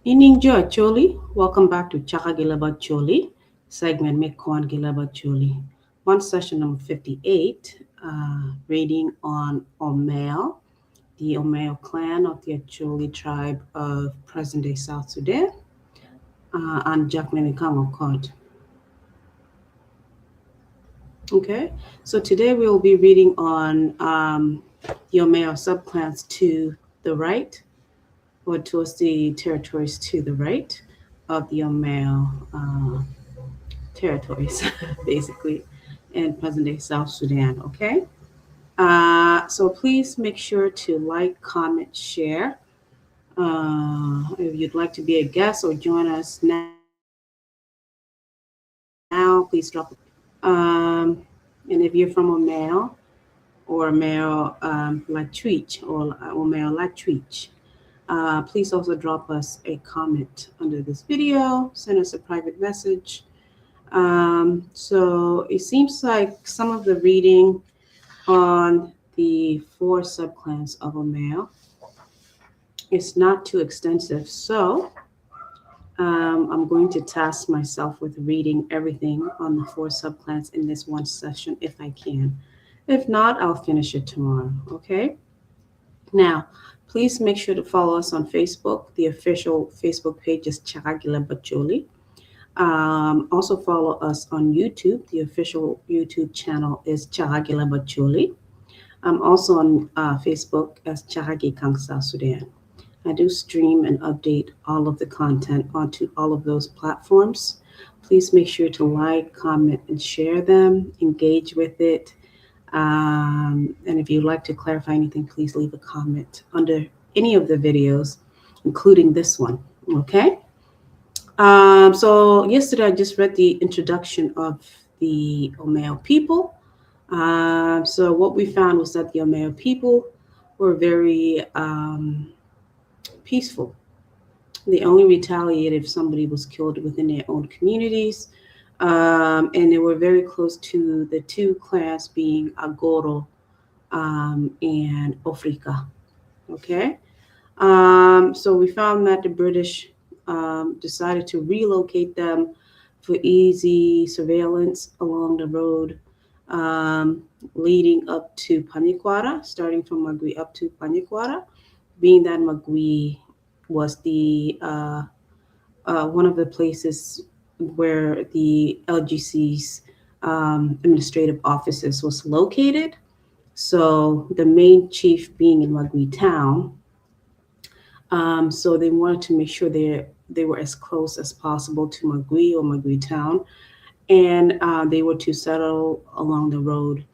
Ining Jo Acholi, welcome back to Chaka Acholi, segment Me Kwan Acholi. One session number 58, reading on Omeo, the Omeo clan of the Acholi tribe of present-day South Sudan, and Jackline Ikang. Okay, so today we will be reading on the Omeo subclans to the right, or towards the territories to the right of the Omeo territories, basically, in present-day South Sudan. Okay, so please make sure to like, comment, share. If you'd like to be a guest or join us now, please drop a comment. Um, and if you're from Omeo or Omeo Lacuc or Omeo Lacuc, please also drop us a comment under this video, send us a private message. So it seems like some of the reading on the 4 subclans of Omeo is not too extensive. So I'm going to task myself with reading everything on the 4 subclans in this one session if I can. If not, I'll finish it tomorrow, okay? Now, please make sure to follow us on Facebook. The official Facebook page is Chaka Acholi. Also follow us on YouTube. The official YouTube channel is Chaka Acholi. I'm also on Facebook as Chaka Ikang South Sudan. I do stream and update all of the content onto all of those platforms. Please make sure to like, comment, and share them. Engage with it. And if you'd like to clarify anything, please leave a comment under any of the videos, including this one. Okay? So yesterday I just read the introduction of the Omeo people. So what we found was that the Omeo people were very peaceful. They only retaliated if somebody was killed within their own communities. And they were very close to the 2 clans being Agoro and Afrika. Okay? So we found that the British decided to relocate them for easy surveillance along the road leading up to Panikwara, starting from Magui up to Panikwara, being that Magui was the one of the places where the LGC's administrative offices was located. So the main chief being in Magui town, so they wanted to make sure they were as close as possible to Magui or Magui town, and they were to settle along the road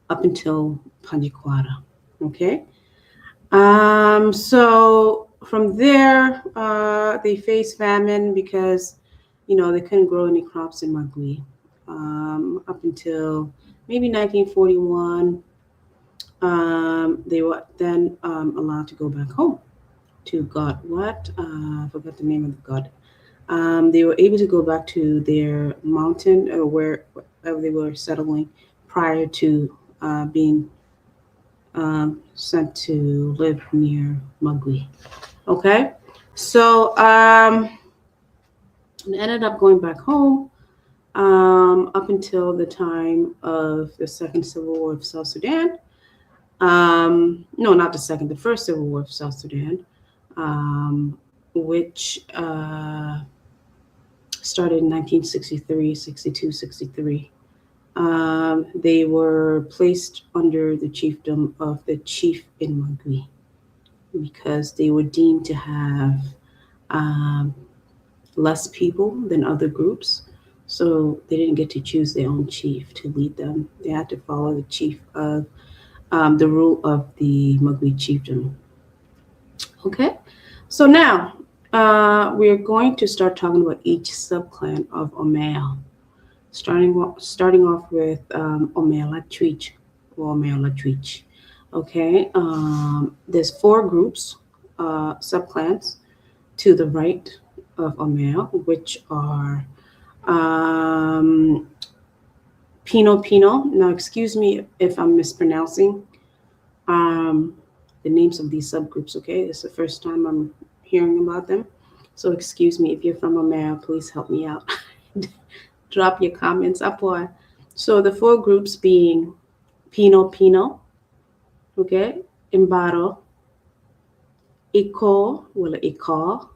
up until Panjikwara. Okay. So from there, they faced famine because, they couldn't grow any crops in Magui. Up until maybe 1941, they were then allowed to go back home to God. What? I forgot the name of the God. They were able to go back to their mountain or wherever they were settling prior to being sent to live near Magui. Okay, so I ended up going back home up until the time of the Second Civil War of South Sudan. No, not the second, the First Civil War of South Sudan, which started in 1963, 62, 63. They were placed under the chiefdom of the chief in Magui because they were deemed to have less people than other groups. So they didn't get to choose their own chief to lead them. They had to follow the chief of the rule of the Magui chiefdom. Okay, so now we're going to start talking about each subclan of Omeo. Starting off with Omeo Lacuc or Omeo Lacuc. Okay, there's 4 groups, subclans to the right of Omeo, which are Pino-Pino. Now, excuse me if I'm mispronouncing the names of these subgroups. Okay, it's the first time I'm hearing about them. So excuse me if you're from Omeo, please help me out. Drop your comments up or so the four groups being Pino-Pino, okay, Imbaro, Ikoo, Ikoo,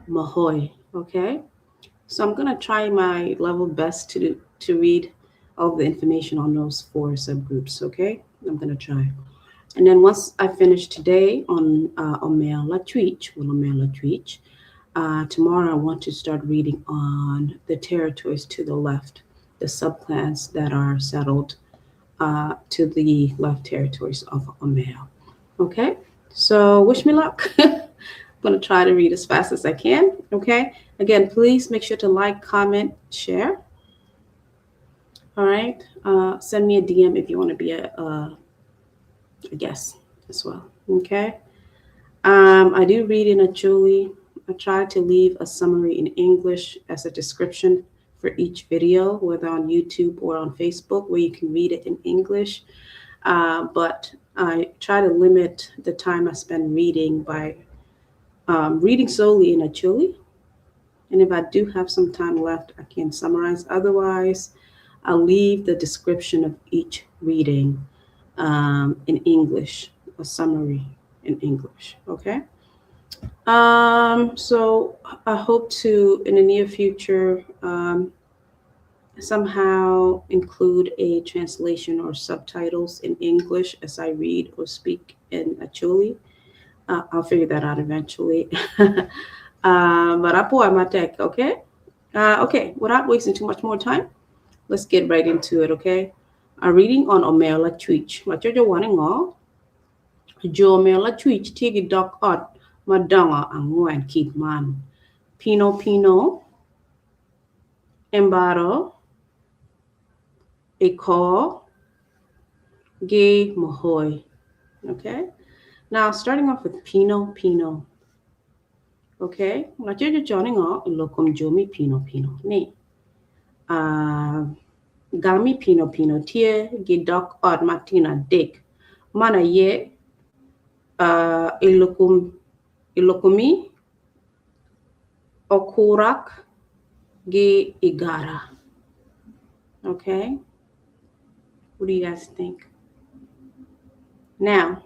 Mahoy, okay. So I'm gonna try my level best to read all the information on those four subgroups, okay. I'm gonna try. And then once I finish today on Omeo Lacuc, tomorrow I want to start reading on the territories to the left, the subclans that are settled to the left territories of Omeo. Okay, so wish me luck. I'm going to try to read as fast as I can. Okay, again, please make sure to like, comment, share. All right, send me a DM if you want to be a guest as well. Okay, I do read in Acholi. I try to leave a summary in English as a description for each video, whether on YouTube or on Facebook, where you can read it in English. But I try to limit the time I spend reading by reading solely in Acholi. And if I do have some time left, I can summarize. Otherwise, I'll leave the description of each reading in English, a summary in English. Okay. So I hope to, in the near future, somehow include a translation or subtitles in English as I read or speak in Acholi. I'll figure that out eventually. But apo amatek, okay? Okay, without wasting too much more time, let's get right into it, okay? Reading on Omeo Lacuc. Machojo waningo. Jo Omeo Lacuc tigi dok ot madongo angwen kit man. Pino-Pino, Imbaro, Ikoo, Mohoi. Okay. Now starting off with Pino-Pino. Okay. Ngajojo joining on lokum jomi Pino-Pino. Ni. Gami Pino-Pino tie gidok od matina dik. Mana ye Ilukumi, Okurak, Igara. Okay. What do you guys think? Now,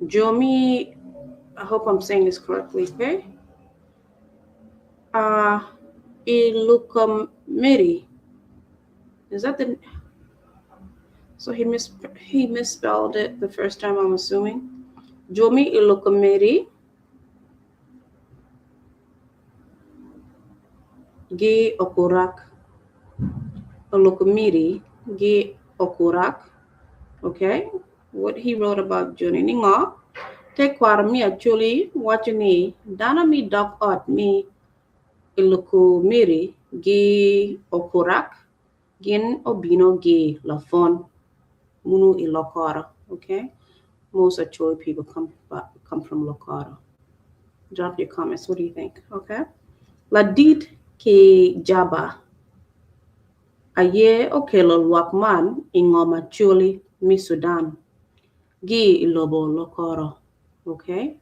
Jomi, I hope I'm saying this correctly, okay? Ilukamiri. Is that the... So he misspelled it the first time, I'm assuming. Jomi Ilukamiri. Ge Okurak. Ilukamiri. Ge Okurak. Okay. What he wrote about Johnny Ningo. Take mi actually watching me. Dana mi dok ot mi Ilukamiri. Ge Okurak. Gin obino ge lafon. Munu Lokoro. Okay. Most Acholi people come from Lokoro. Drop your comments. What do you think? Okay. Ladid Kijaba. Ayei okelo Wakman ingoma Acholi mi Sudan. Gi ilobo Lokoro. Okay.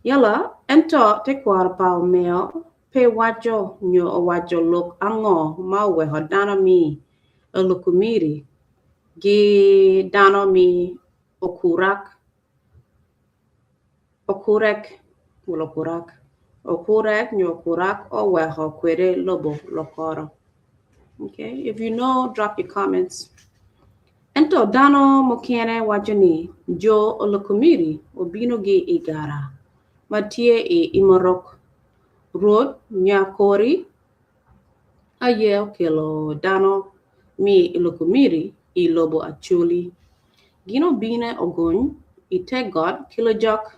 Yala ento tekwar pa Omeo pe wajo nyo wajo lok ango mawe hodana mi Ilukamiri. Gi dano mi Okurak. Okurak nyo Okurak o weho kwere lobo Lokoro. Okay, if you know, drop your comments. Ento dano mokene wajani Jo Ilukamiri obino ge Igara. Matie Imurok Road Nyakori. Ayei okelo dano mi Ilukamiri ilobo Acholi. Gino bine ogun ite God kilojok.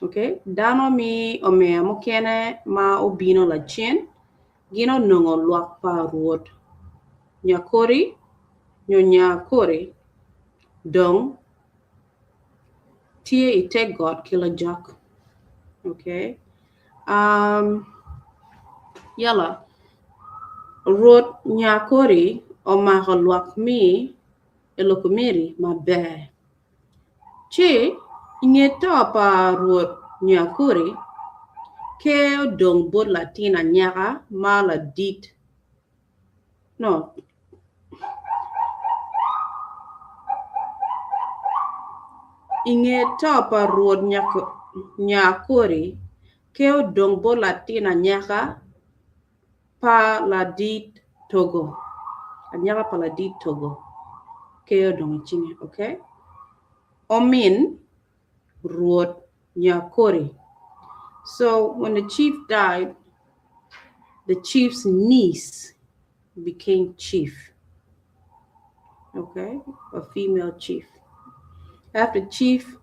Okay, dano mi Omeo mokene ma obino la chin. Gino nongo luakpa road. Nyakori, nyo Nyakori, dong, tie ite God kilojok. Okay. Yala. Road Nyakori o ma luak mi Ilukamiri ma be. Che ingeto pa ruot Nyakori ke dong bod Latina nyaka mala dit. No. Ingeto pa ruot Nyakori ke dong bod Latina nyaka pa la dit Togo. Nyaka pa la dit Togo. Ke dong chinge, okay? Omin ruot Nyakori. So when the chief died, the chief's niece became chief. Okay, a female chief. After Chief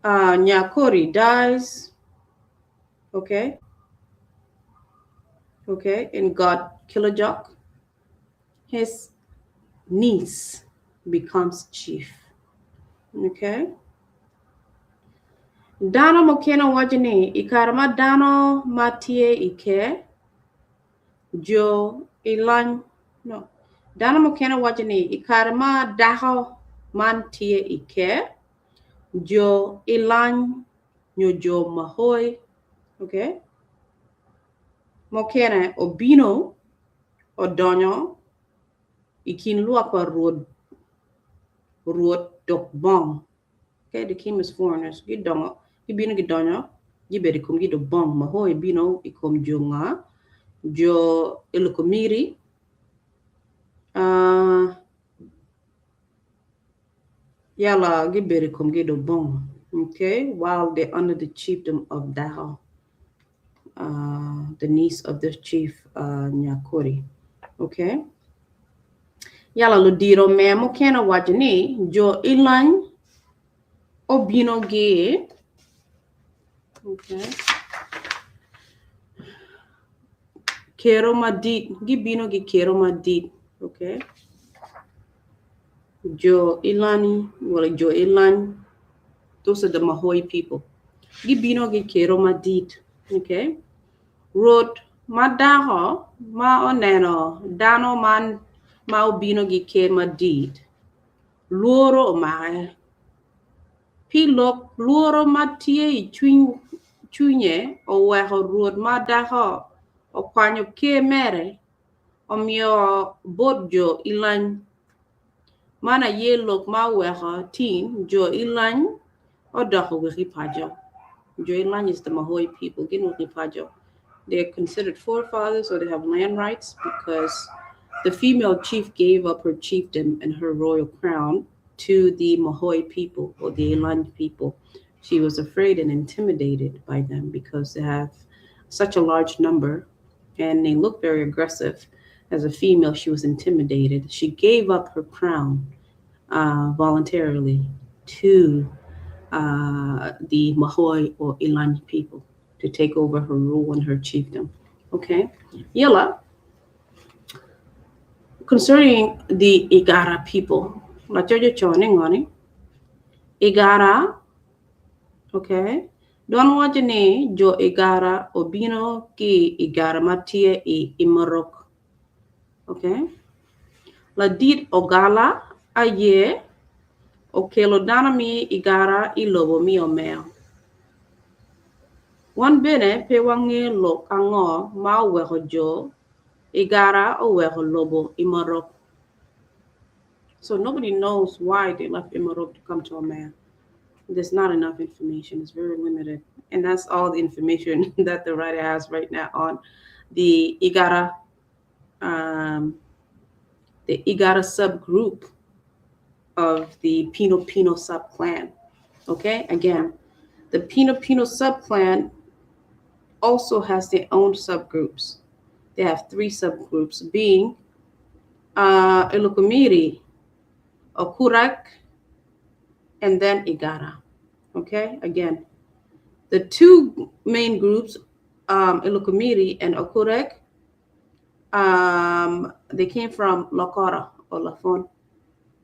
Nyakori dies, okay, and got Jok, his niece becomes chief. Okay. Dano mokena wajini ikarama dano matie ike Jo Ilany no. Dano mokena wajini ikarama daho mantie ike Jo Ilany nyojo Mahoy. Okay. Mokena obino odonyo ikin luapa road dok bong. Okay, the king is foreigners. Gidongo, ibino gidonyo, giberi kum gido bong. Mahoy bino ikum jonga, Jo Ilukamiri. Yala giberi kum gido bong. Okay, while they're under the chiefdom of Daho, the niece of the chief Nyakori. Okay. Yala ludiro memo kena wajini Jo Ilany obino ge. Okay. Kero madit, gibino gi kero madit. Okay. Jo Ilany, well, Jo Ilany, those are the Mahoy people. Gibino gi kero madit. Okay. Road madaho ma oneno dano man ma obino gi kero madit. Luoro omae. Pilok luoro matie I chunye o weho road madaho o kwanyo ke mere omio bodjo Ilany mana ye lok ma weho tin Jo Ilany o doko wiki pajo. Jo Ilany is the Mohoi people. Wiki pajo. They're considered forefathers or they have land rights because the female chief gave up her chiefdom and her royal crown to the Mohoi people or the Ilany people. She was afraid and intimidated by them because they have such a large number and they look very aggressive. As a female, she was intimidated. She gave up her crown voluntarily to the Mohoi or Ilany people to take over her rule and her chiefdom. Okay? Yala, concerning the Igara people, Igara, okay, don't watch ni Jo Igara obino ki Igara matie I Imurok. Okay, la dit ogala Ayei okelo danami Igara ilobo mi Omeo. One bene pe wangi lo kango ma weho Jo Igara o weho lobo Imorok. So nobody knows why they left Imurok to come to Omeo. There's not enough information. It's very limited. And that's all the information that the writer has right now on the Igara subgroup of the Pino-Pino subclan. Okay, again, the Pino-Pino subclan also has their own subgroups. They have 3 subgroups, being Illukamiri, Okurak, and then Igara. Okay, again, the 2 main groups, Ilukamiri and Okurak, they came from Lokoro or Lafon,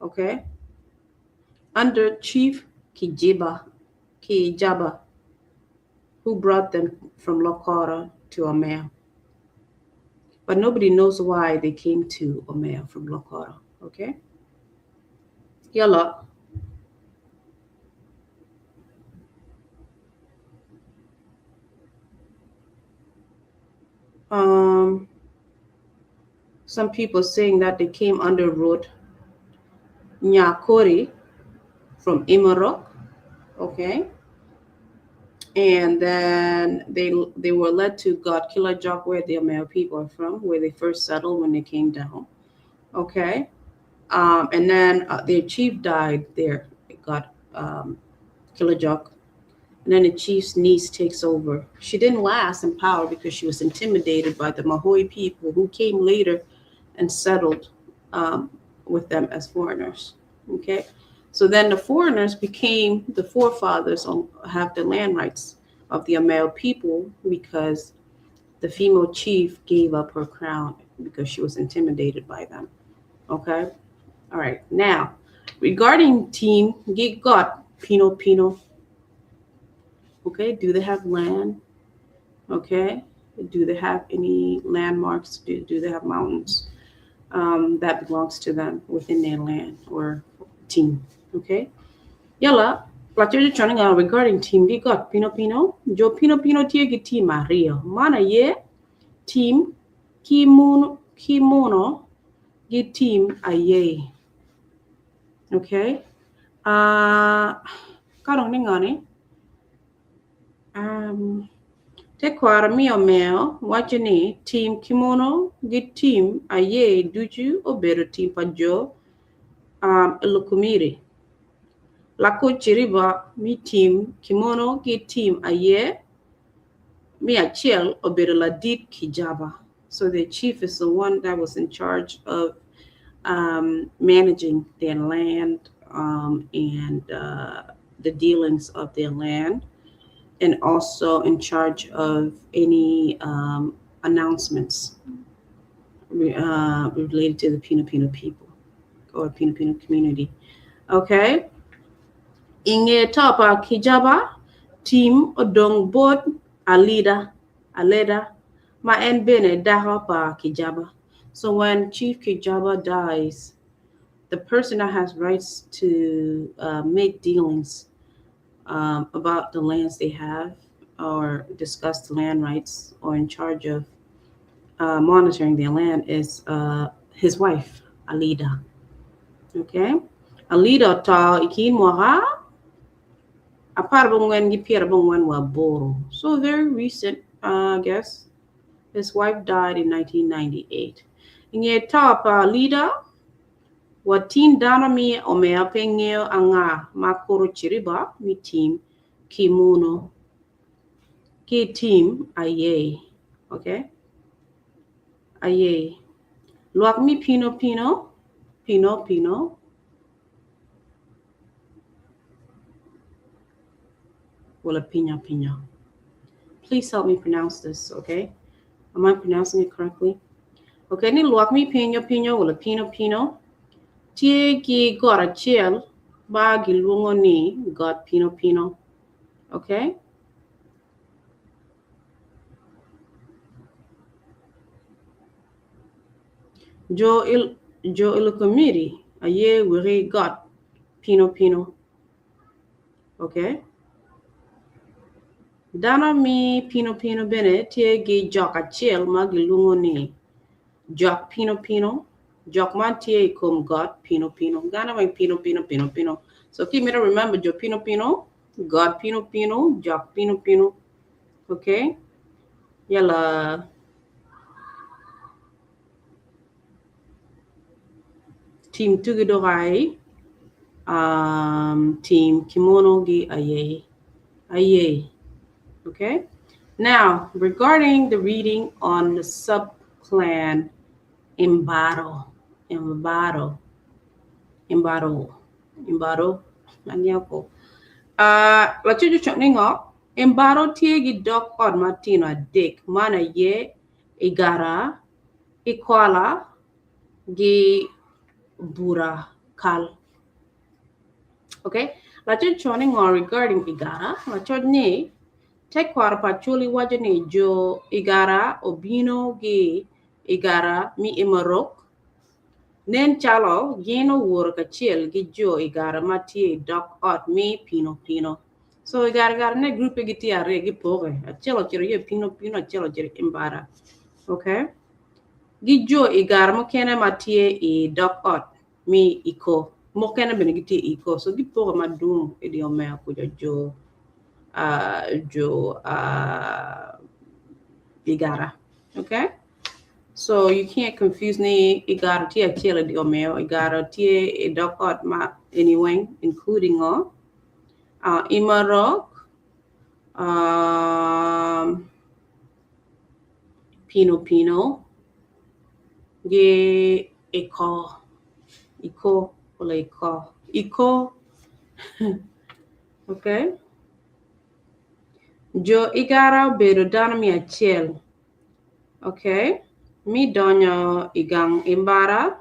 okay, under Chief Kijaba, who brought them from Lokoro to Omeo. But nobody knows why they came to Omeo from Lokoro, okay? Yalla. Some people saying that they came under road Nyakori from Imurok, okay, and then they were led to God Killer Jok, where the Omeo people are from, where they first settled when they came down, okay, and then their chief died there. It got Killer Jok, and then the chief's niece takes over. She didn't last in power because she was intimidated by the Mahoy people who came later and settled um, with them as foreigners. Okay, so then the foreigners became the forefathers on have the land rights of the Omeo people because the female chief gave up her crown because she was intimidated by them. Okay, all right. Now, regarding Team Got Pino-Pino, okay, do they have land? Okay, do they have any landmarks? Do they have mountains? That belongs to them within their land or team. Okay. Yala, plateau churning regarding team we got Pino-Pino. Jo Pino-Pino tiegi team Maria. Mana ye team Kimuno get team Ayei. Okay. Karong ningani. Tekwara mi Omeo, wachani team Kimuno get team Ayei duju obero team pajo Ilukamiri. Lacuc chiriba mi team Kimuno get team Ayei mi achel obero la Chief Kijaba. So the chief is the one that was in charge of managing their land and the dealings of their land, and also in charge of any announcements related to the Pino-Pino people or Pino-Pino community. Okay. Inge tapa Kijaba team odong board alida ma en bene daha pa Kijaba. So when Chief Kijaba dies, the person that has rights to make dealings about the lands they have or discuss the land rights or in charge of monitoring their land is his wife, Alida. Okay? Alida ta ikin moha apart when you peer when wa boro. So very recent, I guess. His wife died in 1998. In ye top Alida, watin dana mi Omeo pengeo anga makoro chiriba mi team Kimuno ki team Ayei. Okay? Ayei. Luak mi Pino-Pino. Well, a Pino. Please help me pronounce this, okay? Am I pronouncing it correctly? Okay, ni luak mi Pino, well, a Pino. Tie gi got a chill, ba gilungo ni got Pino. Okay? Jo Ilukamiri, Ayei wiri got Pino. Okay? Dana mi Pino bene tie gi Jok a chill ma gilungo ni Jok Pino. Jok man tie come got Pino. Gana my Pino. So keep me to remember Jo Pino, got Pino, Jok Pino. Okay? Yala team Tugidorai, team Kimuno gi Ayei. Okay? Now, regarding the reading on the subclan Imbaro, Maniako. Lachu chutningo, Imbaro tiegi dok on Martina Dick, mana ye, Igara, Ikwala, gi Bura Kal. Okay? Lachu chutningo regarding Igara, Lachu ne, Tekwara pachuli wajane Jo Igara, Obino gi Igara, mi Imoruk. Nen chalo geno wor ka chiel gi Jo Igara matie dok ot mi Pino. So Igara ne group gi ti are gi poge. A chelo chiro ye Pino, a chelo chiro Imbara. Okay? Gijo Igara mokene matie I dok ot mi Ikoo. Mokene benegiti Ikoo. So gipo madum idi Omeo kuja Jo Igara. Okay? So you can't confuse ni Igara tia kila di Omeo. Igara tia dok ot ma anyway, including all. Imorok, Pino-Pino, ge Ikoo, wala Ikoo, okay? Jo Igara bedo dana mi achiel, okay? Mi donyo igang Imbara,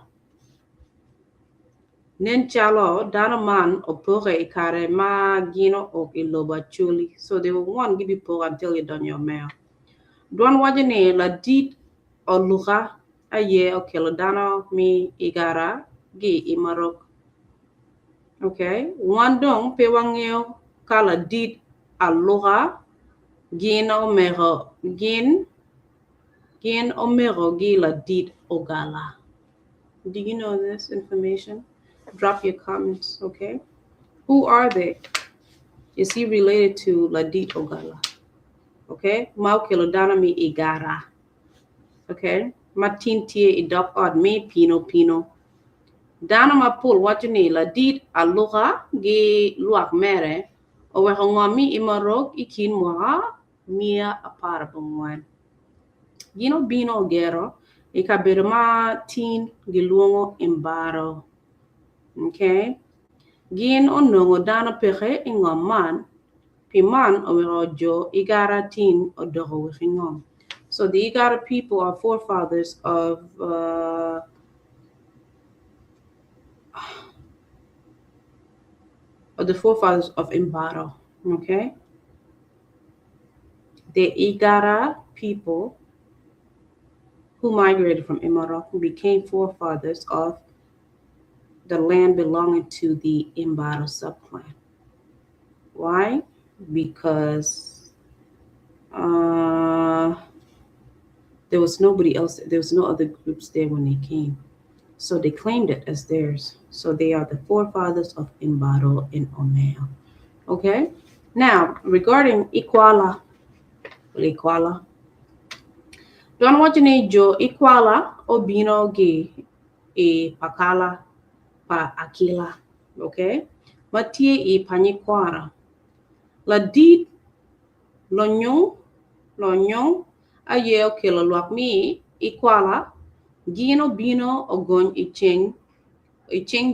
nen chalo dana man opore ikare ma gino ok Leb Acholi. So they will want give you poor until you done your mail. Don wajane la dit o luga Ayei okelo dana mi Igara gi Imurok. Okay, wandong pe wangeo kala dit aloha gin omero gin omero gi la dit ogala. Do you know this information? Drop your comments, okay? Who are they? Is he related to la dit ogala? Okay, mau kelo dana mi Igara. Okay, matintie idok od mi Pino-Pino. Dana mapul wachuni la dit aloha gi luak mere o wehongomi Imorok ikin moha mia apara pangwan. Gino bino gero ikabirma tin giluongo Imbaro. Okay? Gin onongo dana peche ingoman piman o wehojo Igara tin o doho wehingom. So the Igara people are forefathers of the forefathers of Imbaro, okay? The Igara people who migrated from Imorok became forefathers of the land belonging to the Imbaro subclan. Why? Because there was nobody else, there was no other groups there when they came. So they claimed it as theirs. So they are the forefathers of Imbaro and Omeo. Okay? Now, regarding Ikwala, don't want to Jo Ikwala Obino Gi Pakala Pa Akila. Okay? Matie Panikwara. La dit Lonyong Ayei okelo luak mi Ikwala Gino Bino Ogon Icheng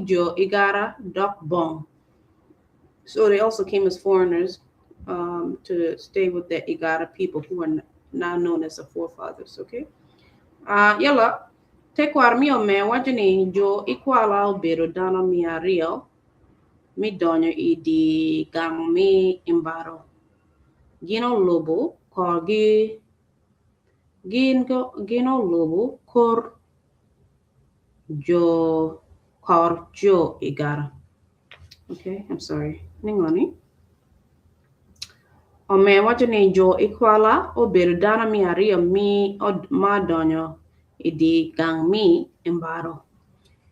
Jo Igara Dok Bong. So they also came as foreigners to stay with the Igara people who are now known as the forefathers, okay? Yala, tekwar mi Omeo wajani Jo Ikwala Obero dana mi ario mi donyo idi gang mi Imbaro. Gino lobo kor gino lobo kor Jo Igara. Okay, I'm sorry. Ningoni. Omeo wajani Jo Ikwala Obero dana mi ario mi ma donyo idi gang mi Imbaro.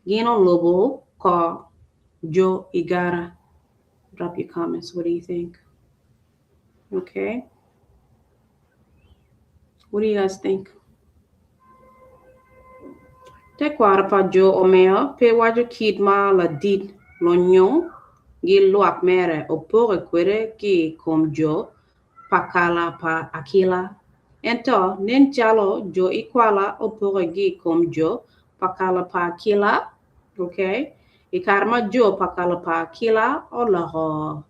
Gino lobo kor Jo Igara. Drop your comments. What do you think? Okay. What do you guys think? Tekwara pa Jo Omeo pe waju kidma la dit lonyo gi luak mere opore kwere ki kom Jo pakala pa akila. Ento nen chalo Jo Ikwala opore gi kom Jo pakala pa akila. Okay. Ikarma Jo pakala pa akila o laho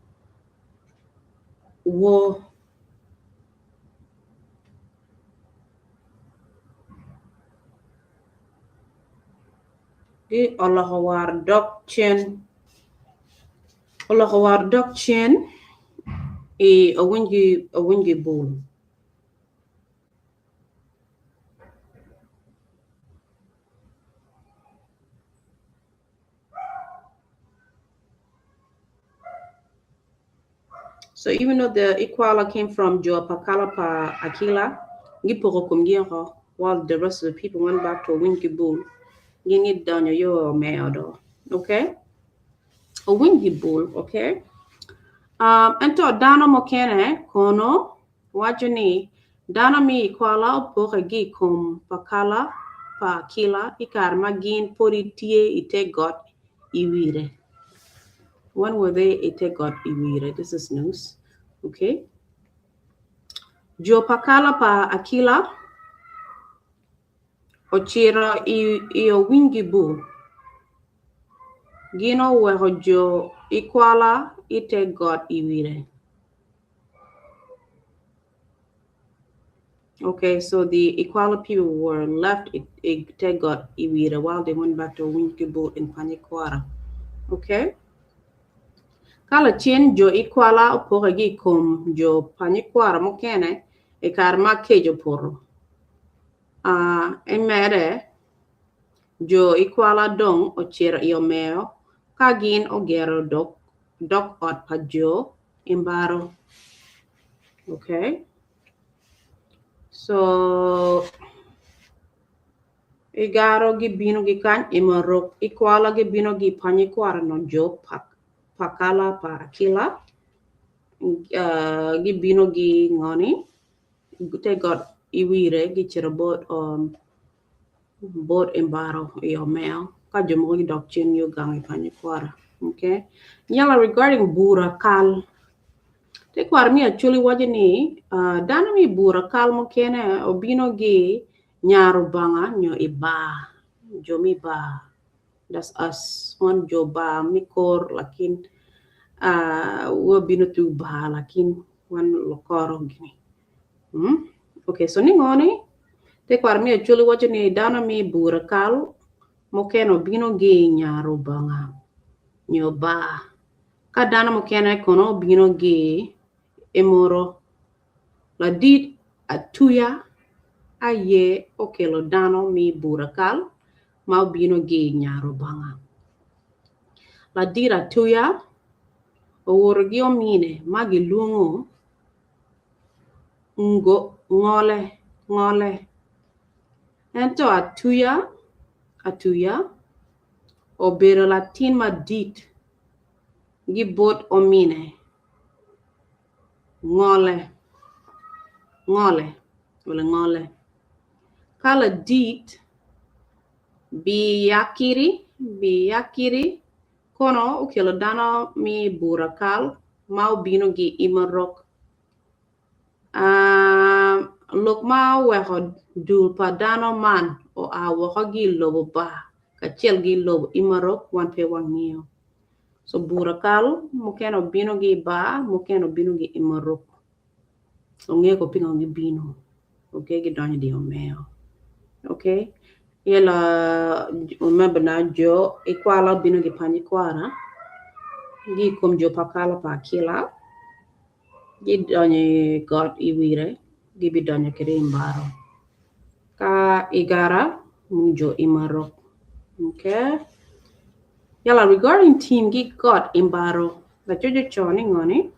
wo di olahawar dok chen e awingi bowl. So even though the Ikwala came from Jo Pakala pa Akila, Gipoko Kumgiro, while the rest of the people went back to a winky bull. You need down your mail, okay? A winky bull, okay? And to Dana Mokene, Kono, Wajani, Dana mi Kuala, Poregi, Kum, Pakala, Pa Kila, Ikar Magin, Poritie, Ite got Iwire. When were they Ite got Iwire? This is news, okay? Jo Pakala Pa Akila, Ochira Iyo Wingi Bull. Gino Wehojo, Ikwala, Ite got Iwire. Okay, so the Equala people were left it got Iwira while they went back to Winkibu in Panikwara. Okay? Kala chien jo Equala opogagi kum jo Panikwara mokene e karma kejo poro. Emere jo Equala dong o chira iomeo kagin ogero dok ot pa jo Imbaro. Okay? So Igara gi bino gi kan Imurok Ikwala gi bino gi Panikwara no jo pakala pa akila gi bino gi ngoni te got iwire gi chira bot Imbaro yo meo ka jomo gi dok chin yo gang Panikwara. Okay, nyala regarding bura kal te kwar mi actually wajani dana mi bura kal mo kene obino gi Nyaro banga nyo iba jomi ba, that's us on jo ba mikor lakin wo bino tu ba lakin wan lokoro gini. Okay, so ningoni te kwar mi actually wajani dana mi bura kal mo keno bino gi nyaro banga nyo ba ka dana mo kene kono bino gi emoro la dit atuya Ayei okelo dano mi burakal mau bino gi nyaro banga. La dira tuya oworgi omine magi lungo ngole. Ento atuya obero latin madit gibot omine ngole. Kala dit biyakiri kono ukelo dano mi burakal mau bino gi Imurok. Look ma weho dul pa dano man o waho gi lobo ba kachel gi lobo Imurok wan pe wangio. So burakal mukeno bino gi ba mukeno bino gi Imurok. So ngeko pinga gi bino. Okay, gi donyo di Omeo. Okay, yela remember na jo Equala bino gi Panikwara gi kum jo pakala pa kila gi donye got iwire gi bi donye kere Imbaro ka Igara jo Imoruk. Okay, yala regarding team gi got Imbaro la jojo choni ngoni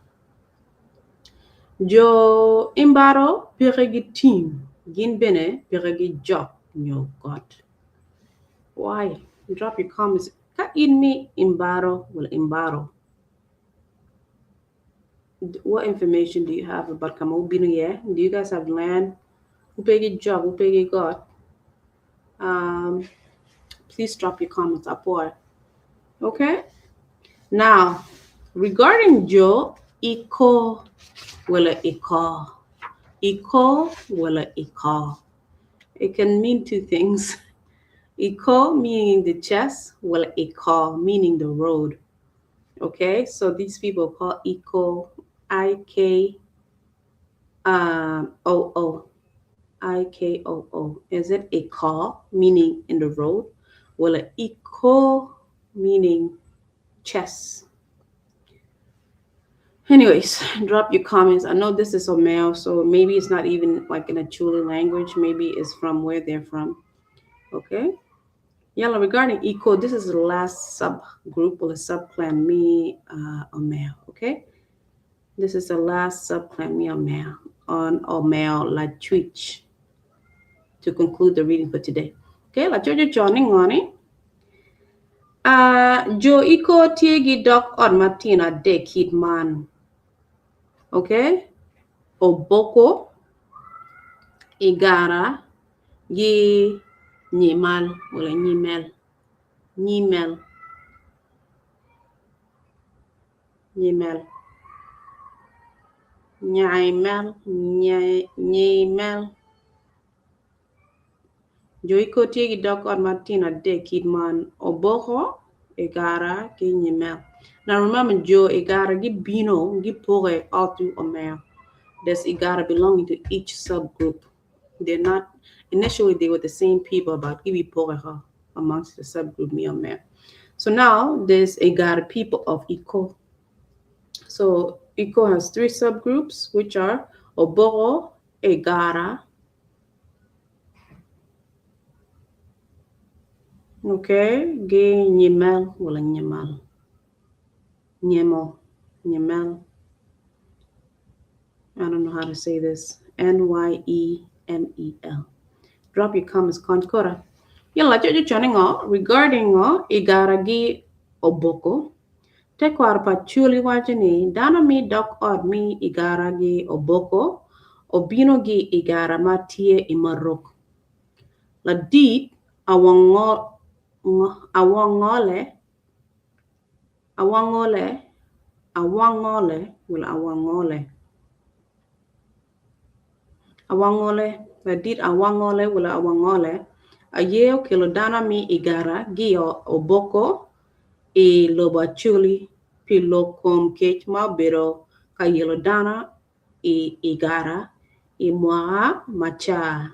jo Imbaro piregi team gin bene piregi Jok and Got. Why? Drop your comments. Ka in me Imbaro will Imbaro. What information do you have about Kamobino? Yeah? Do you guys have land? Upegi Jok, Upegi Got? Please drop your comments up or okay? Now, regarding Jo, Ikoo will Ikoo. Ikoo will Ikoo. It can mean two things. Ikoo meaning the chest, well, Ikoo meaning the road. Okay, so these people call Ikoo Ikoo. Is it Ikoo meaning in the road? Well, Ikoo meaning chest. Anyways, drop your comments. I know this is Omeo, so maybe it's not even like in a Chuli language. Maybe it's from where they're from. Okay. Yalla, regarding Ikoo, this is the last subgroup or the subclan me Omeo. Okay. This is the last subclan me Omeo on Omeo Lacuc. to conclude the reading for today. Okay, la jojo joining ngani. Jo iko tiegi dok on Martina de kidman. Okay, oboko Igara gi nyimal wala nyimel nyimel nyaimel nyimel joiko tiegi dok on Martina de kidman oboko Igara gi nyimel. Now remember Jo Igara gi bino gi pore all through Omeo. There's Igara belonging to each subgroup. They're not, initially they were the same people, but Ibi Poreha amongst the subgroup Miomere. So now there's Igara people of Ikoo. So Ikoo has 3 subgroups, which are Oboro, Igara, okay, Ge Nyemel, wala Nyemal, Nyemo, Nyemel. I don't know how to say this. Nyemel. Drop your comments, Konkora. Yalla jojo chani ngo regarding ngo Igara gi Oboko. Te kwarpa chuli wajini dana mi dok od mi Igara gi Oboko. Obino gi Igara matie Imurok. La dit awangole la dit awangole wala awangole Ayei kilo dana mi Igara gi Oboko e Leb Acholi pilokom kech ma bero ka yelo dana e Igara e moa macha.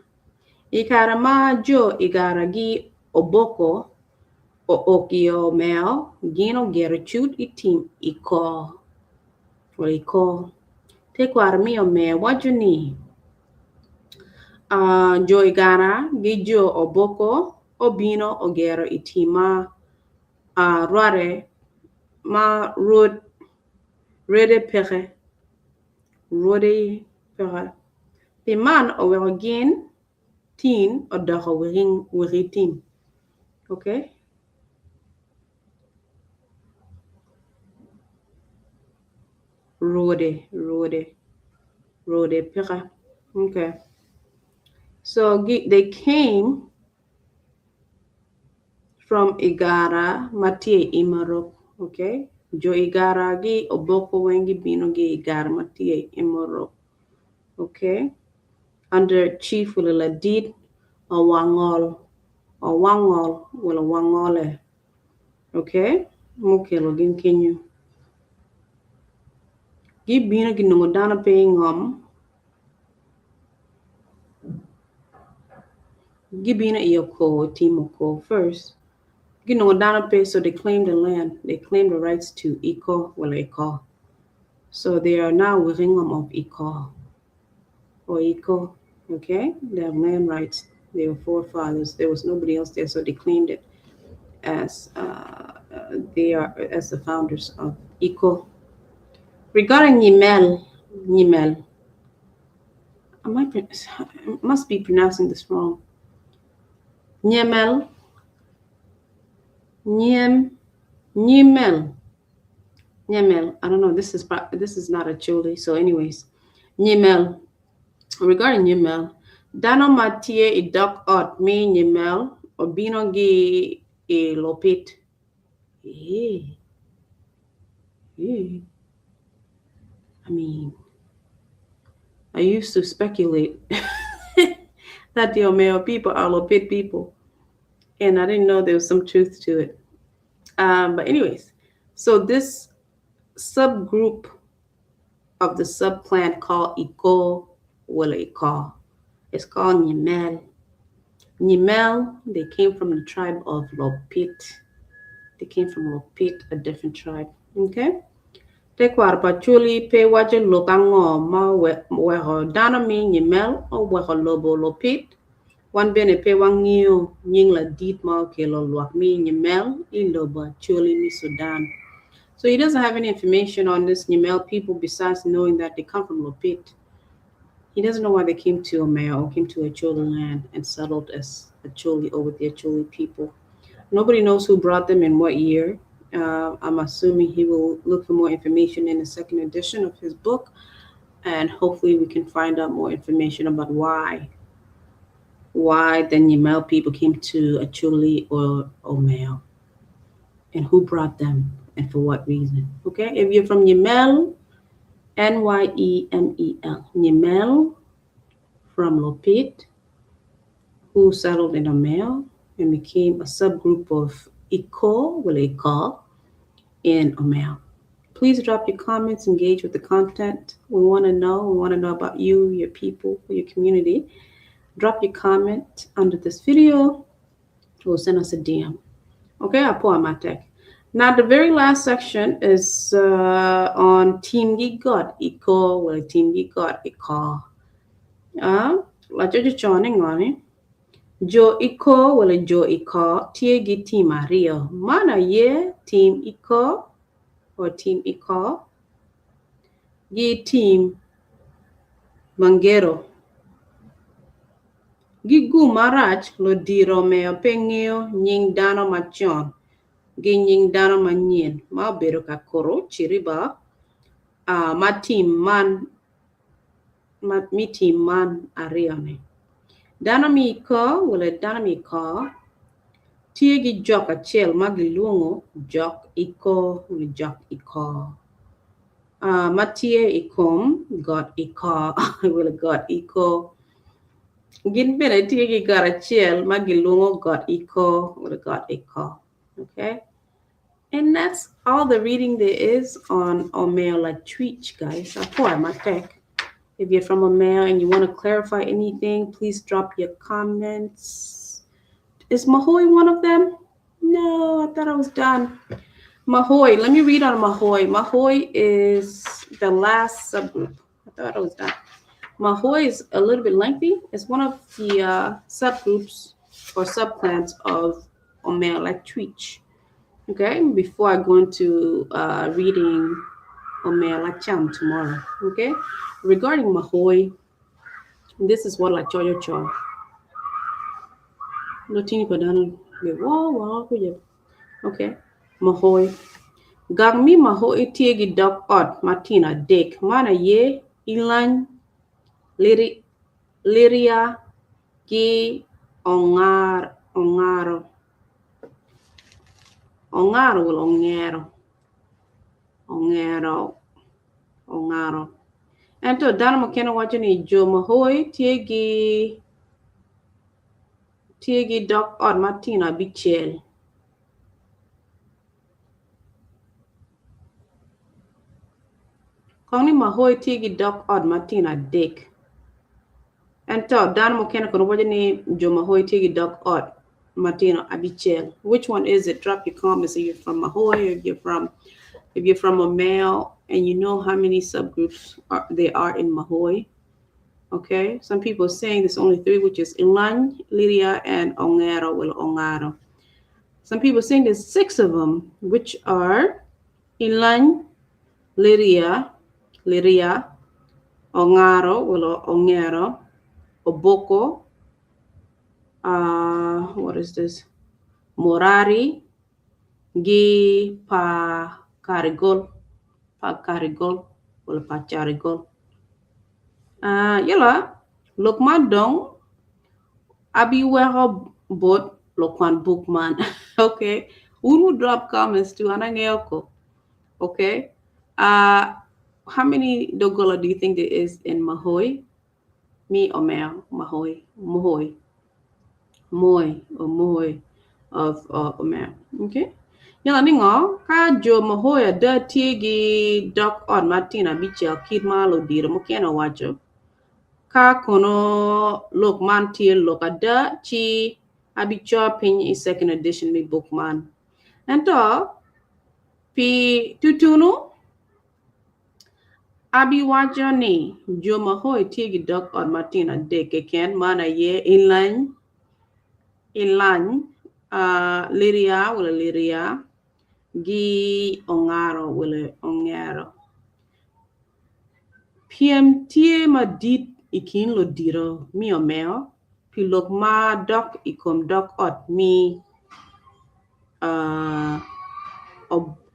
Ikara ma Jo Igara gi Oboko o okio meo gino gerachut itim Ikoo. Or Ikoo. Te kwar mi o me wajuni. Jo Igara gi Jo Oboko obino ogero itima rare ma rode pere the man o again teen o doho wiri team. Okay, rode pere. Okay, so they came from Igara matie Imoruk. Okay, Jo Igara gi Oboko wengi bino gi Igara matie Imurok. Okay, under Chief Ladid Wangol wala Wangole. Okay, mukelo gin kenyu. Gi bino gi nungodana paying gi bino iyoko timoko first. Ginodana pay, so they claim the land, they claim the rights to Ikoo wala Ikoo. So they are now within of Ikoo or Ikoo. Okay, they have land rights. They were forefathers. There was nobody else there, so they claimed it as they are as the founders of Ikoo. Regarding Nyimel, I must be pronouncing this wrong. Nyimel. I don't know. This is not Acholi. So, anyways, Nyimel. Regarding Nyimel, dano matie idok ot me Nyimel obino gi e lopit. I mean, I used to speculate that the Omeo people are lopit people, and I didn't know there was some truth to it. But anyways, so this subgroup of the subclan called Ikoo wala Ikoo. It's called Nyimel. Nyimel, they came from the tribe of Lopit. They came from Lopit, a different tribe. Okay? Te kwarpa chuli pe waje lokango ma weho dana mi Nyimel o weho lobo Lopit. Wan bene pe wangio nying la dit ma kelo luak mi Nyimel I lobo chuli mi Sudan. So he doesn't have any information on this Nyimel people besides knowing that they come from Lopit. He doesn't know why they came to Omeo or came to Acholi land and settled as Acholi or with the Acholi people. Nobody knows who brought them in what year. I'm assuming he will look for more information in the second edition of his book, and hopefully we can find out more information about why the Nyamel people came to Acholi or Omeo, and who brought them and for what reason. Okay, if you're from Nyamel, Nyemel, Nyamel from Lopit, who settled in Omeo and became a subgroup of Ikoo, Ikoo, in Omeo. Please drop your comments, engage with the content. We want to know about you, your people, your community. Drop your comment under this video or send us a DM. Okay, I'll pull out my tech. Now, the very last section is on Team Got Ikoo, Team Got Ikoo. La Jojo Choning on it. Jo Ikoo, Jo Ikoo, Tiegi Team Ario. Mana ye, Team Ikoo, or Team Ikoo. Ye Team Mangero. Gigu Marach, lo diro meo pengeo, nying dano machon. Ginying dano manyin, ma bero kakoro, chiriba. Ma team man arione. Dano mi ko, dano mi ko. Tiegi Jok Achel magilungo, Jok Ikoo, Jok Ikoo. Matie Ikom, Got Ikoo, Got Ikoo. Gin bene tiegi Igara Achel magilungo, Got Ikoo, Got Ikoo. Okay? And that's all the reading there is on Omeo Lacuc, guys. I pour my tech. If you're from Omeo and you want to clarify anything, please drop your comments. Is Mahoy one of them? No, I thought I was done. Mahoy, let me read on Mahoy. Mahoy is the last subgroup. I thought I was done. Mahoy is a little bit lengthy. It's one of the subgroups or subclans of Omeo Lacuc. Okay, before I go into reading Omeo Lacham tomorrow. Okay, regarding Mahoy, this is what Lachoyo Cho. Okay, Mahoy. Gagmi Mahoy tiegi dok ot Martina dek mana ye Ilany Liria ki ongaro will ongaro. And to Dana Makena watching a Jo Mohoi tiegi dok ot Martina bichel. Kongni Mahoy tiegi dok ot Martina dek. And to Dana Makena kono watching a Jo Mohoi tiegi dok ot Martina abichel. Which one is it? Drop your comments if you're from Mahoy, if you're from Omeo and you know how many subgroups there are in Mahoy. Okay, some people are saying there's only 3, which is Ilany, Liria, and Ongaro. Some people are saying there's 6 of them, which are Ilany, Liria, Ongaro, Oboko, what is this? Morari, Gi Pa Carigol, Pacharigol. Yala, Lokman Dong, Abi Weho Bot, Lokman Bookman. Okay, Unu drop comments to Anangeoko. Okay, how many Dogola do you think there is in Mahoy? Me or Mel? Mohoi of Omeo. Okay. Yala ningo ka Jo Mahoy da tiegi dok on Martina bicha kid malo dira mokena wacho. Ka kono look man tier look at da chi abicha pin is second edition me bookman. And to pi tutunu abi wacho ni Jo Mahoy tiegi dok on Martina deke ken mana ye Ilany Liria gi ongaro. PM tie madit ikin lo diro mi Omeo pilok ma dok ikom dok ot mi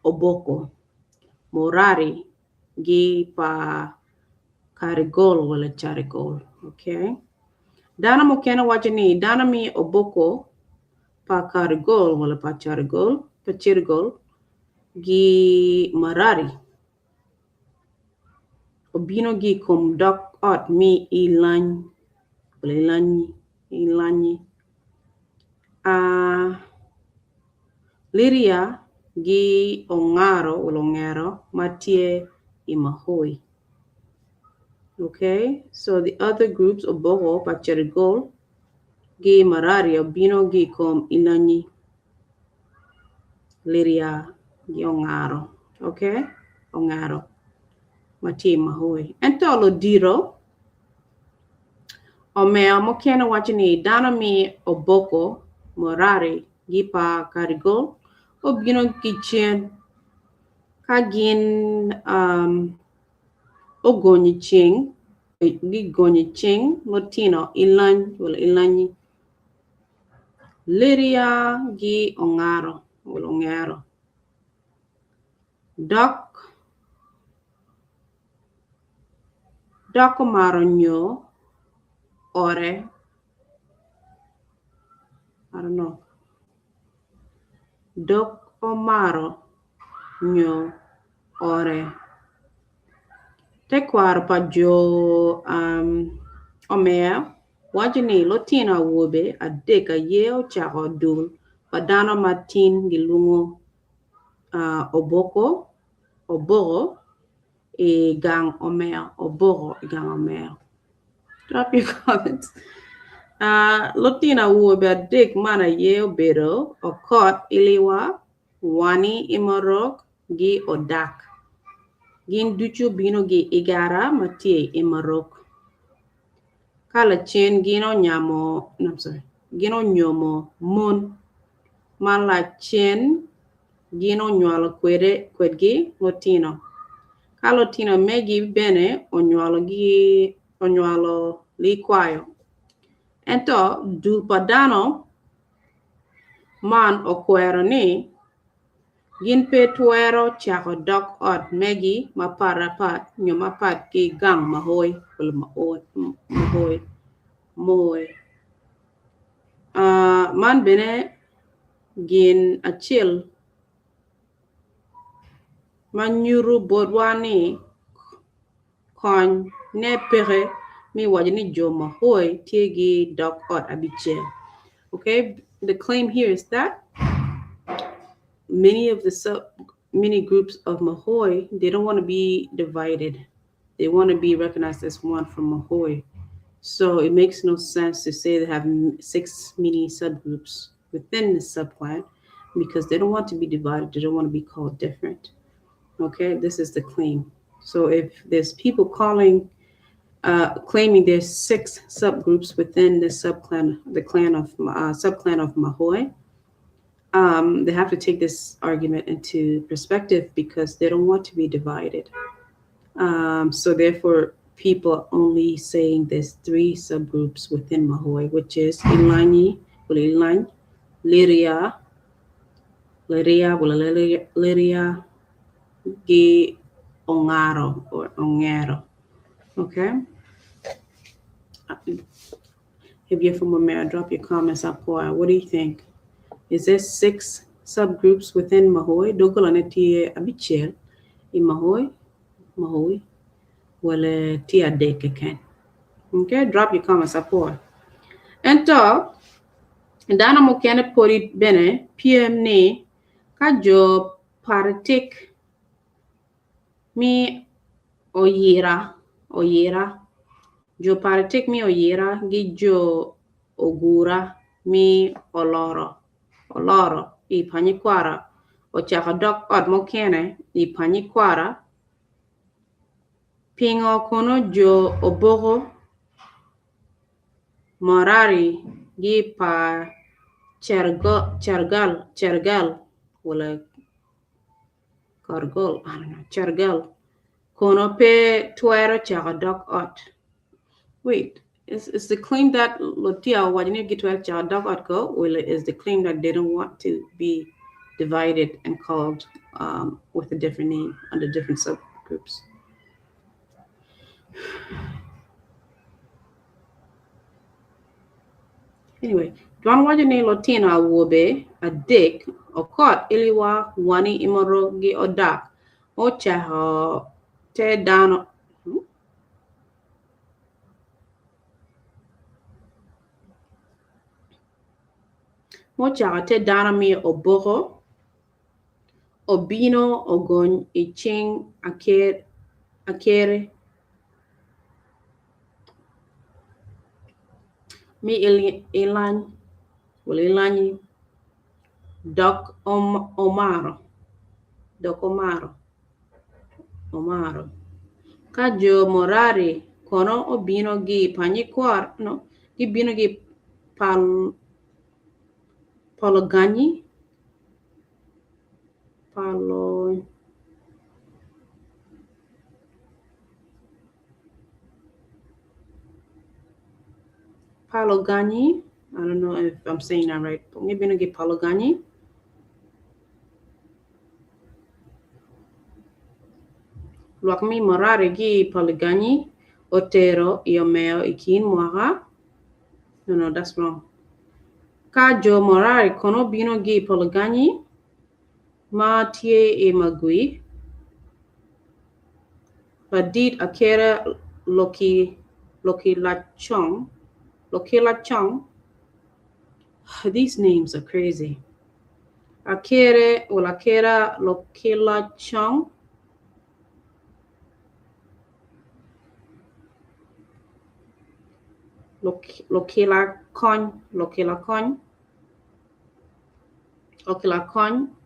oboko morari gi pa karigol wala charigol. Okay, dana mo kena wacho ni dana mi oboko pa karigol wala pa charigol gi marari obino gi kom dok ot mi Ilany wala Ilany liria gi ongaro wala ongero matie Mohoi. Okay, so the other groups oboko pa charigol gi marari obino gi kom Ilany liria gi ongaro. Okay, ongaro mati Mohoi. Ento lo diro Omeo mo kena wacho ni dana mi oboko morari gi pa karigol obino gi chien ka gin ogonyi ching gi gonyi ching motino Ilany wala Ilany liria gi ongaro wala ongero dok maro nyo ore I don't know dok omaro nyo ore te kwar pa jo Omeo wacho ni lotina wobe adek ayeo chako dul pa dano matin gilungo oboko e gang Omeo oboko e gang Omeo. Drop your comments. Lotina wobe adek mana yeo bedo okot iliwa wani Imorok gi odak gin duchu bino gi Igara matie Imurok kala chen gino nyomo mon mala chen gino nyualo kwedgi lotino kalotino megi bene onyualo likwayo ento dulpadano man okwero ni gin pe tuero chako dok ot megi maparapat nyomapat ki gang Mahoy wala Mohoi. Man bene gin achil manyuru bodwani kon ne pere mi wajini jo Mohoi tiegi dok ot abichel. Okay, the claim here is that many groups of Mohoi, they don't want to be divided. They want to be recognized as one from Mohoi. So it makes no sense to say they have 6 mini subgroups within the subclan because they don't want to be divided. They don't want to be called different. Okay, this is the claim. So if there's people claiming there's 6 subgroups within the subclan, subclan of Mahoy, they have to take this argument into perspective because they don't want to be divided. So therefore, people are only saying there's 3 subgroups within Mahoy, which is Ilany, Liria, gi Ongaro or Ongero. Okay? If you're from Omeo, drop your comments up. What do you think? Is there 6 subgroups within Mahoy? Dogolaneti abichel in Mahoy, wala tia deke ken. Okay, drop your comments up. And talk. Dana mo kene pori bene PM ni kajo paratik mi oyera jo paratik mi oyera gi jo ogura mi oloro I panyikwara o chaka dok od mo kene I panyikwara pingo kono jo oboko morari gi pa chergal wala kargol I don't know chergal kono pe tuero chaka dok ot Wait, is the claim that Lotia Wajini Gitwel Chadog or is the claim that they don't want to be divided and called with a different name under different subgroups? Anyway, Dwan Wajini Lotina Wobe, a dick, or caught Iliwa, Wani Imorogi or Dak, or Chaho, tear down. Mocha te dana mi oboro, obino ogon iching akere mi Ilany, well Ilany, Dok Omaro, Omaro. Kajo Morari, kono obino gi panikwar, no, gibino gi Pologani, Palogani. I don't know if I'm saying that right. Gibino gi Palogani. Luakmi Morari gi Pologani, Otero, Omeo Ikin Mwara. No, that's wrong. Kajo Morari, kono bino gi Pologani. Ma tie e magui. Badit akere Loki Lachong. These names are crazy. Akere Loki Lachong. Lokila Con,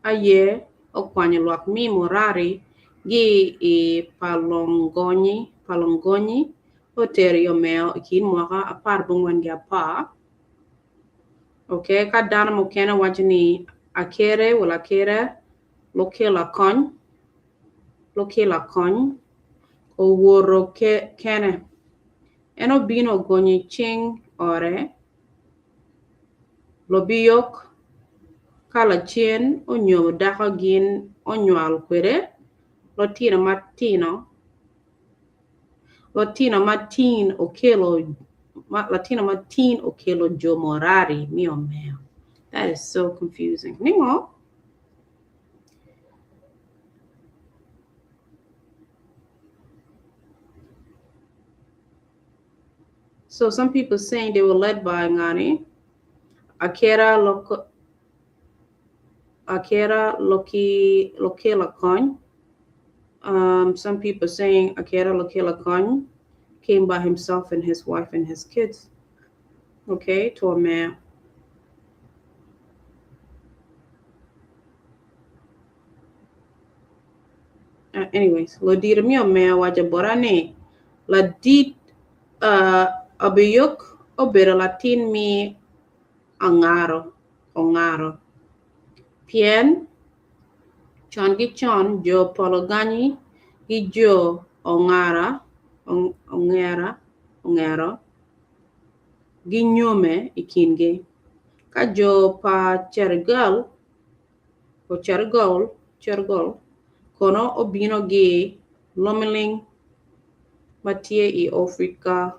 Ayei, Okwanyo Luakmi Morari, Gi e Palongoni, Oteri Omeo, Ikin Mwaka, Apar Bungwengia Pa. Okay, Kadana Mokena Wajini, Akere, Lokila Con, Oworo Kene. Eno bino gonyi ching ore, lobiyok, kala chien, onyo daka gin, onywal kwere, Latina Martin Okelo Jo Morari, mi Omeo. That is so confusing. Ningo. So some people saying they were led by Ngani, Akera Lokela Con. Some people saying Akera Lokela Con came by himself and his wife and his kids. Okay, to Omeo. Anyways, Lodira mi Omeo wajaborane. Ladit abiyok obera Latin mi ongaro. Pien chon Jo Pologani gi Jo ongaro gi nyome ikinge. Ka Jo pa chergol kono obino gi lomeling matie i Afrika.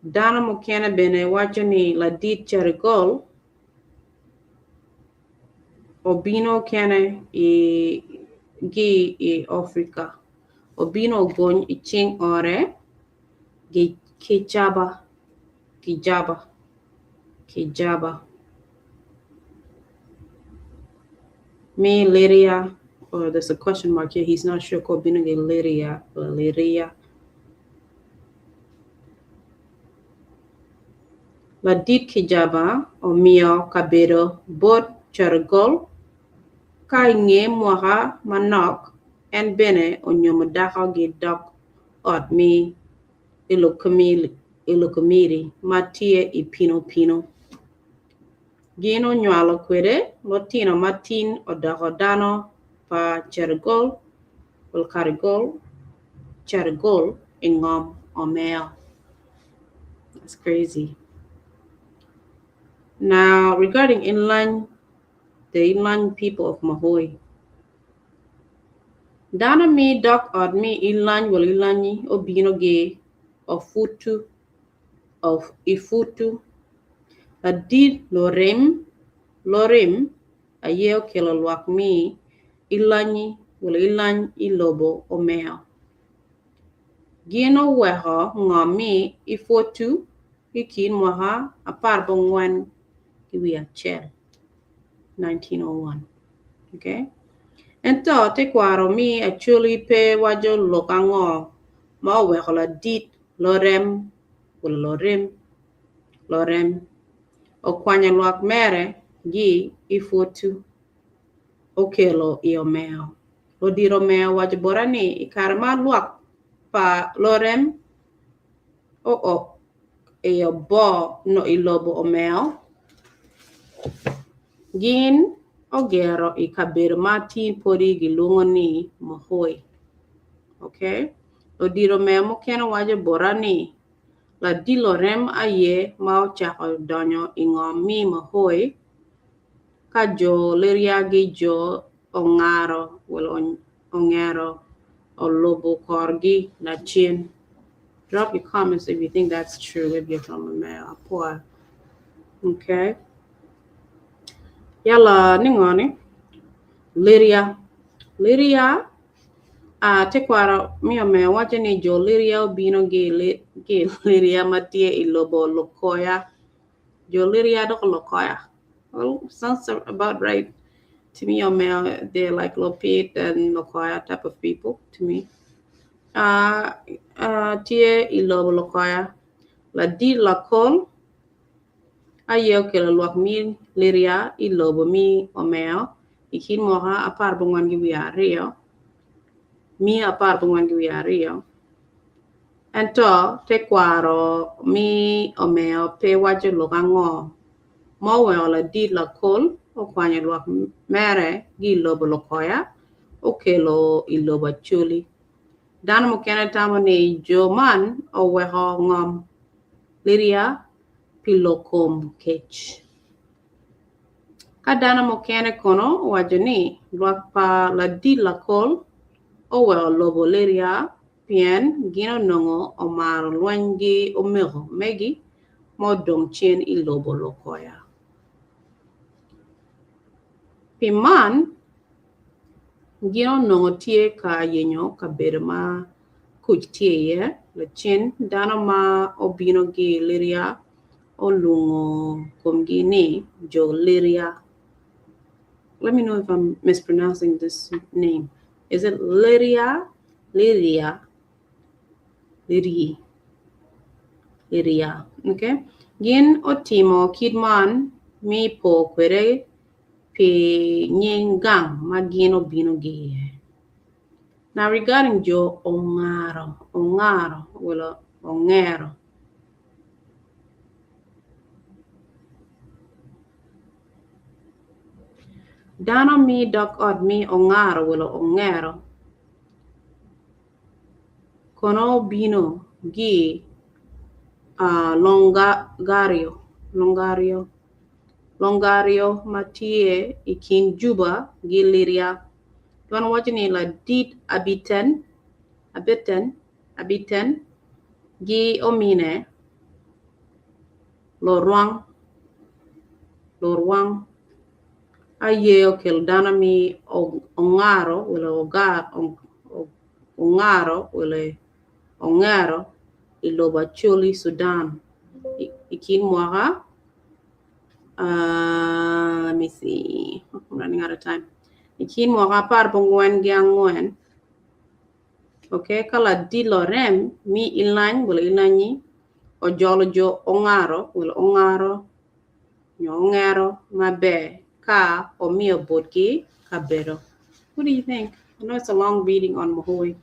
Dana mokena bene wachoni ladit chergol obino kene i Afrika. Obino gony iching ore gi Kijaba. Me Lyria, or there's a question mark here. He's not sure. Kobino ge Lyria. Ladit Kijaba, Omeo Kabedo, Bot Chergol, Kai Nge Mwaha Manok, and Bene Onyomadaka ge Dok Ot me Ilukamiri, Matie I Pino-Pino. Gino Nyalo Quere, Lotino Martin Odagodano, Pa Chergol, Chergol, Ingom Omeo. That's crazy. Now, regarding Ilany, the Ilany people of Mohoi. Dana mi dok od mi Ilany wal Ilany obino ge of Ifutu adid lorem ayeo kelalwak mi Ilany wal Ilany ilobo Omeo. Gino weho ngomi Ifutu ikin mwaha apar bongwan kiwi achel 1901. Okay. Ento te kwaro mi actually pe wajo lokango ma wehola dit lorem o kwanya luak mere gi Ifutu okelo Omeo. Lo diro meo wajo borani ikarma luak pa lorem o bo no ilobo Omeo. Gin ogero ikabir matin pori gilungo ni Mohoi. Okay? Lo diro memo keno waje borani la di lorem aye mao chako donyo ingomi Mohoi ka jo leriagi jo ongaro well ongero or lobo korgi na chin. Drop your comments if you think that's true, if you're from Omeo. Okay? Yala ningoni Liria te kwara mi Omeo wacho ni jo Liria obino ge Liria matie ilobo Lokoya. Jo Liria doko Lokoya. Well, sounds about right to me. Omeo, they're like Lopit and Lokoya type of people to me. Tie ilobo Lokoya la di lakol ayeo ke luak mi Liria ilobo mi Omeo ikin moha apar bongwan gi wiario mi apar bongwan gi wiario ento te kwaro mi Omeo pe wajo lokango mo weola di lakol o kwanya luak mere gi ilobo Lokoya okelo ilobo Acholi. Dana mo kena tamo ni jo man o weho ngom Liria pilokom kech. Kadana mo kene kono wajoni luak pa la di lakol o weho lobo Liria pien gino nongo o maro luengi o meho megi mo dong chien ilobo Lokoya. Piman gino nongo tie ka yenyo ka berma kuch tie ye la chin dana ma obino gi Liria o lungo komgini jo Liria. Let me know if I'm mispronouncing this name. Is it Liria? Liria. Okay. Gin otimo kidman mi po kwere pe nyingang magino bino gi. Now regarding jo ongaro, wala ongero. Dana mi dok od mi ongaro wala ongero. Kono bino gi Longario matie ikin Juba gi Liria. Don wajini la dit abiten gi omine lorwang ayeo kel dana mi ongaro iloba Acholi Sudan ikin mwaka let me see, I'm running out of time. Ikin mwaka par pongwen giangwen. Okay, kala di lorem mi Ilany wala Ilany o jolo jo ongaro wala ongaro nyongero mabe ka omio botki kabero. What do you think? I know it's a long reading on Mohoi.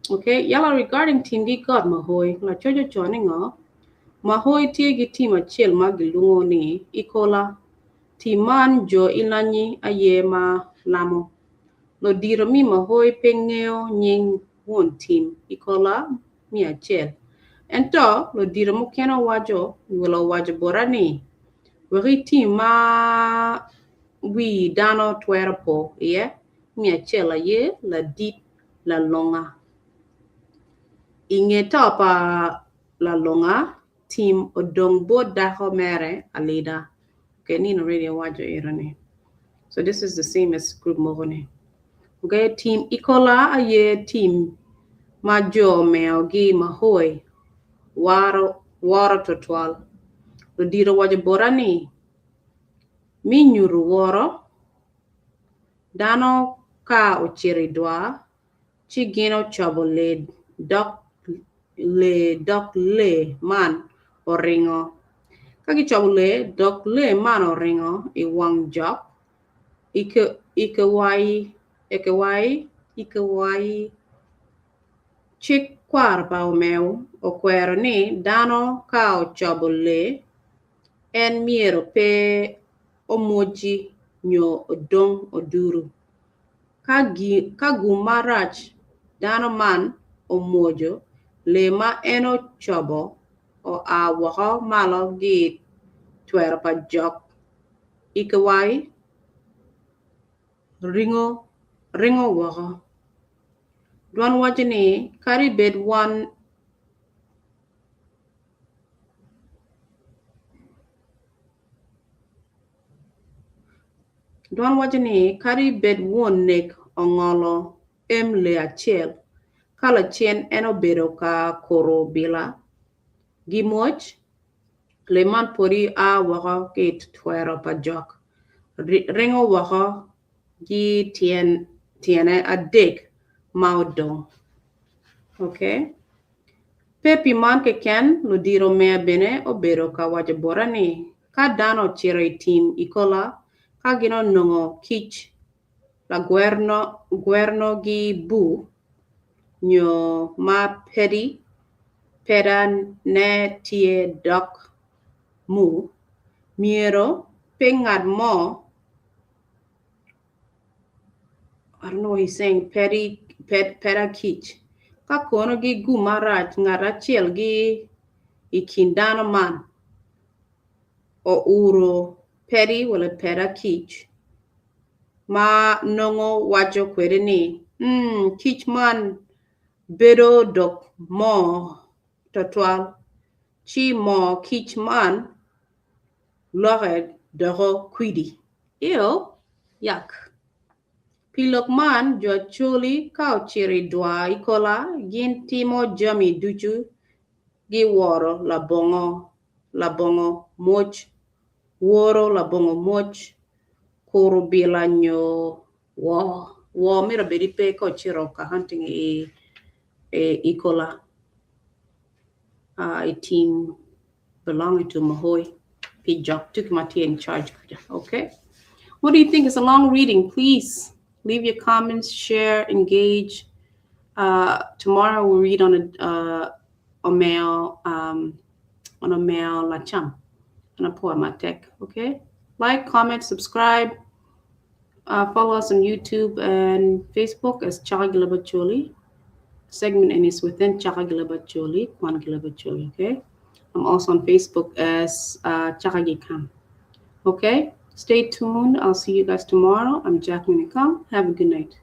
Okay, yala regarding Tingi God Mohoi, la chojo choningo, Mohoi tiegi tima chel magilungo ni ikola timan jo Ilany ayema lamo. Lo diro mi Mohoi pengeo nying won team ikola mi achiel. Ento lo diro mukeno wajo wala wajo borani. Wagi team ma wi dano twera po ye mi achiel ye la dit la longa. Inge topa la longa team odong bo dako mere alida. Okay, Nino radio wajo irani. So this is the same as group Mohoi. Okay, team Ikola aye team Majo Omeo gi Mahoy waro totwal. Ludiro wajo borani mi nyuru woro dano ka ochiri dwa chigino chobo dok le man oringo. Kagi chobo dok le man oringo I wang jok ikewai chik kwar pa Omeo okwero ni dano ka ochobo le en miero pe omoji nyo odong oduru. Kagu marach dano man omojo le ma eno chobo o a wako malo gi twero pa jok ikewai ringo wako. Dwan wajini kari bed one Dwan wajini kari bed won nek ongolo le achiel. Kala chien eno bedo ka koro bila. Gimoch le man pori a wako kit twero pa jok. Ringo wako gi tiene adek maudong. Okay. Pepi man ke ken lo diro mea bene obedo ka wajo borani. Ka dano chire team Ikola ka gino nongo kich la guerno gi bu nyo ma peda ne tie dok mu miero pengad mo. I don't know what he's saying. Peda kich. Ka kono gi gumarach ngarachiel gi ikindano man o uro pedi wala peda kich ma nongo wajo kwede ni kich man bedo dok mo totwal chi mo kich man lore doho kwidi. Ew, yak. Pilok man Jo Acholi ka ochiri dwa Ikola gin timo jami duchu gi woro labongo moch woro labongo moch koro bila nyo wo mira bedi pe ko chiro ka hunting Ikola a team belonging to Mohoi Pijok took my tea in charge. Okay, what do you think? It's a long reading. Please leave your comments, share, engage. Tomorrow we'll read on Omeo Lacuc and a poem tech. Okay, like, comment, subscribe. Follow us on YouTube and Facebook as Chaka Leb Acholi. Segment and is within Chaka Leb Acholi, Kwan Leb Acholi. Okay, I'm also on Facebook as Chaka Ikang. Okay, stay tuned. I'll see you guys tomorrow. I'm Jackline Ikang. Have a good night.